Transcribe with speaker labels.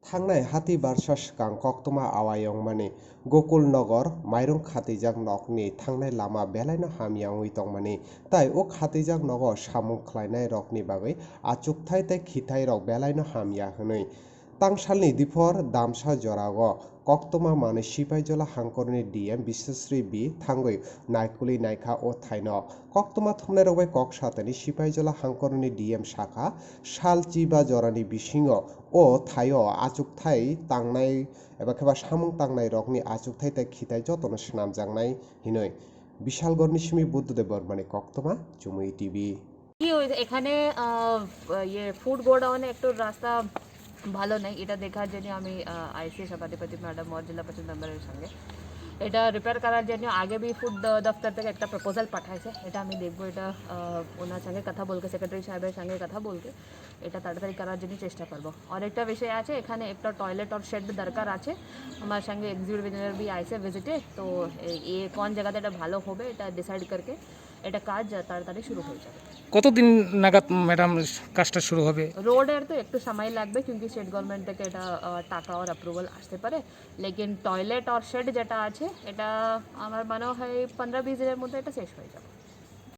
Speaker 1: थांनाय हाती बारसास गां कक्तमा आवायं माने गोकुल नगर माइरं खातीजाक नगनि थांनाय लामा बेलायनो हामियांगui tongmani tai o खातीजाक नगर सामुं खलायनाय रकनि बागै आचुकथाय tei खिथाय रक बेलायनो हामिया hwnwi tangsalni diphor damsa jorao koktoma manui sipaijala hangkorni DM Biswasri B thangui naikuli naikha o thaino koktoma thumnai rok bai kok satani sipaijala hangkorni DM Shakha salchiba jorani bisingo o thaio achukthai tangnai eba kheba samung tangnai rokni achukthai tei khitai jotono swnamjaknai hinui বিশালগড়নি সিমি বুদ্ধদেব বর্মানি কক্তমা চুমুই TV
Speaker 2: কি হয়েছে এখানে food গোডাউনে একটু রাস্তা ভালো নেই, এটা দেখার জন্য আমি আইসি সভাধিপতি ম্যাডাম और জেলা পরিষদ মেম্বারের সঙ্গে এটা রিপেয়ার করার জন্য আগে भी ফুড দপ্তর থেকে একটা প্রপোজাল পাঠাইছে। এটা আমি দেখবো, এটা ওনার সঙ্গে কথা বলকে সেক্রেটারি সাহেবের সঙ্গে কথা বলকে এটা তাড়াতাড়ি করার জন্য চেষ্টা করবো। আর একটা বিষয় আছে, এখানে একটা টয়লেট আর শেড দরকার আছে। আমার সঙ্গে এক্সিকিউটিভ ইঞ্জিনিয়ার भी আইসে ভিজিটে, তো ये কোন জায়গাতে এটা ভালো হবে এটা ডিসাইড করকে এটা কাজ তাড়াতাড়ি শুরু হয়ে যাবে।
Speaker 3: কতদিন নাগাদ ম্যাডাম কাজটা শুরু হবে?
Speaker 2: রোডের তো একটু সময় লাগবে, কিন্তু স্টেট গভর্নমেন্ট থেকে এটা টাকা আর অ্যাপ্রুভাল আসতে পারে। লেকিন টয়লেট আর শেড যেটা আছে এটা আমার মনে হয় 15-20 দিনের মধ্যে এটা শেষ হয়ে যাবে।